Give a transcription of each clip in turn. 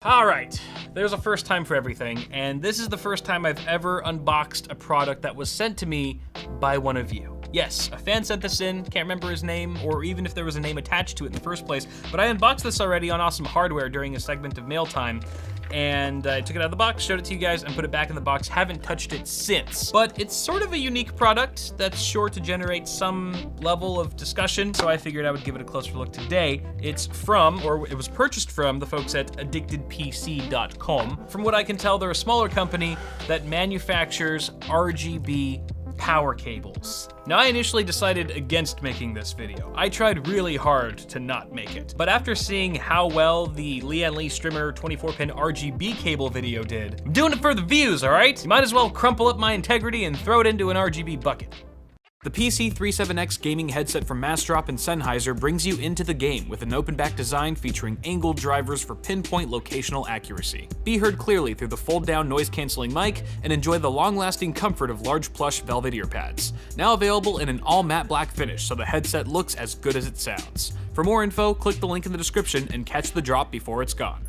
All right, there's a first time for everything, and this is the first time I've ever unboxed a product that was sent to me by one of you. Yes, a fan sent this in, can't remember his name, or even if there was a name attached to it in the first place, but I unboxed this already on Awesome Hardware during a segment of Mail Time, and I took it out of the box, showed it to you guys, and put it back in the box. Haven't touched it since. But it's sort of a unique product that's sure to generate some level of discussion, so I figured I would give it a closer look today. It's from, or it was purchased from, the folks at addictedpc.com. From what I can tell, they're a smaller company that manufactures RGB power cables. Now, I initially decided against making this video. I tried really hard to not make it. But after seeing how well the Lian Li Strimmer 24-pin RGB cable video did, I'm doing it for the views, all right? You might as well crumple up my integrity and throw it into an RGB bucket. The PC37X gaming headset from Massdrop and Sennheiser brings you into the game with an open-back design featuring angled drivers for pinpoint locational accuracy. Be heard clearly through the fold-down noise-canceling mic and enjoy the long-lasting comfort of large plush velvet ear pads. Now available in an all-matte black finish, so the headset looks as good as it sounds. For more info, click the link in the description and catch the drop before it's gone.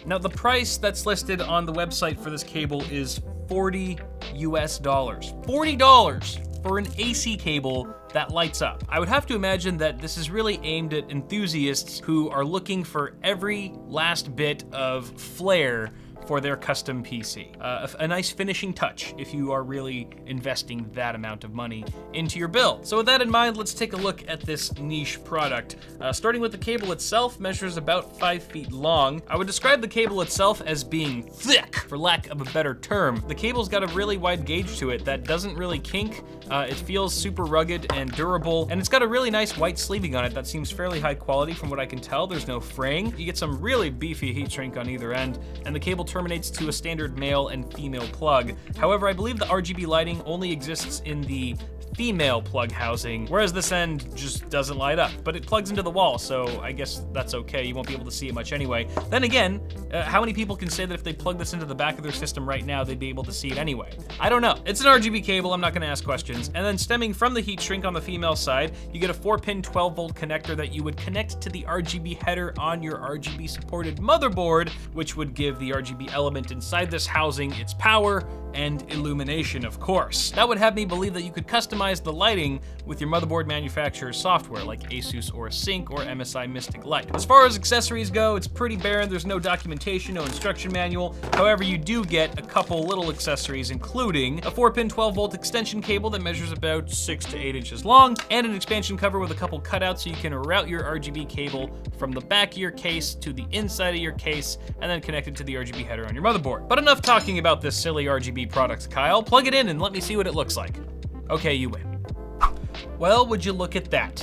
Now, the price that's listed on the website for this cable is $40 US. $40 for an AC cable that lights up. I would have to imagine that this is really aimed at enthusiasts who are looking for every last bit of flair for their custom PC. A nice finishing touch if you are really investing that amount of money into your build. So with that in mind, let's take a look at this niche product. Starting with the cable itself, measures about 5 feet long. I would describe the cable itself as being thick, for lack of a better term. The cable's got a really wide gauge to it that doesn't really kink. It feels super rugged and durable, and it's got a really nice white sleeving on it that seems fairly high quality from what I can tell. There's no fraying. You get some really beefy heat shrink on either end, and the cable terminates to a standard male and female plug. However, I believe the RGB lighting only exists in the female plug housing, whereas this end just doesn't light up, but it plugs into the wall, so I guess that's okay. You won't be able to see it much anyway. Then again, how many people can say that if they plug this into the back of their system right now, they'd be able to see it anyway? I don't know. It's an RGB cable, I'm not gonna ask questions. And then stemming from the heat shrink on the female side, you get a 4-pin 12-volt connector that you would connect to the RGB header on your RGB supported motherboard, which would give the RGB element inside this housing its power and illumination, of course. That would have me believe that you could customize the lighting with your motherboard manufacturer's software like Asus or Sync or MSI Mystic Light. As far as accessories go, it's pretty barren. There's no documentation, no instruction manual. However, you do get a couple little accessories, including a 4-pin 12-volt extension cable that measures about 6 to 8 inches long, and an expansion cover with a couple cutouts so you can route your RGB cable from the back of your case to the inside of your case, and then connect it to the RGB header on your motherboard. But enough talking about this silly RGB product, Kyle. Plug it in and let me see what it looks like. Okay, you win. Well, would you look at that?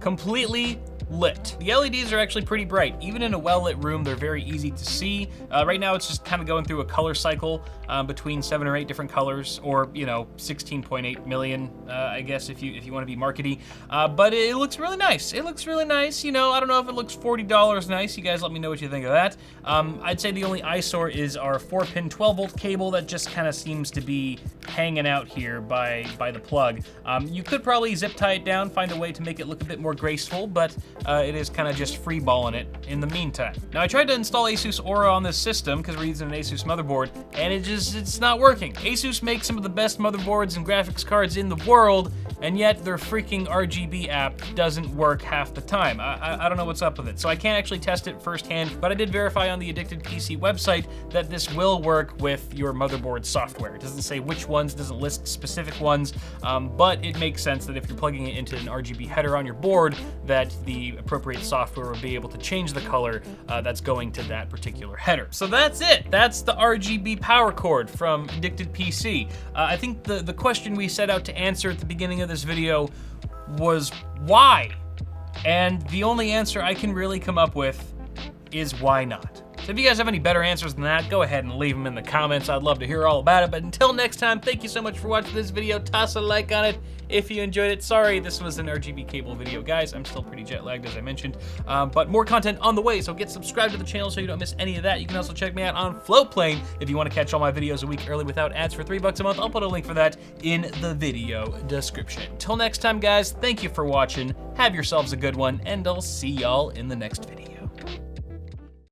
Completely lit. The LEDs are actually pretty bright. Even in a well-lit room, they're very easy to see. Right now, it's just kind of going through a color cycle between 7 or 8 different colors, or 16.8 million, I guess, if you want to be markety. But it looks really nice. It looks really nice. I don't know if it looks $40 nice. You guys let me know what you think of that. I'd say the only eyesore is our 4-pin 12-volt cable that just kind of seems to be hanging out here by the plug. You could probably zip tie it down, find a way to make it look a bit more graceful, but it is kind of just freeballing it in the meantime. Now, I tried to install Asus Aura on this system because we're using an Asus motherboard, and it's not working. Asus makes some of the best motherboards and graphics cards in the world, and yet their freaking RGB app doesn't work half the time. I don't know what's up with it. So I can't actually test it firsthand, but I did verify on the Addicted PC website that this will work with your motherboard software. It doesn't say which ones, doesn't list specific ones, but it makes sense that if you're plugging it into an RGB header on your board, that the appropriate software will be able to change the color that's going to that particular header. So that's it. That's the RGB power cord from Addicted PC. I think the question we set out to answer at the beginning of this video was why? And the only answer I can really come up with is why not? So if you guys have any better answers than that, go ahead and leave them in the comments. I'd love to hear all about it. But until next time, thank you so much for watching this video. Toss a like on it if you enjoyed it. Sorry, this was an RGB cable video, guys. I'm still pretty jet lagged, as I mentioned. But more content on the way, so get subscribed to the channel so you don't miss any of that. You can also check me out on Floatplane if you want to catch all my videos a week early without ads for $3 a month. I'll put a link for that in the video description. Till next time, guys, thank you for watching. Have yourselves a good one, and I'll see y'all in the next video.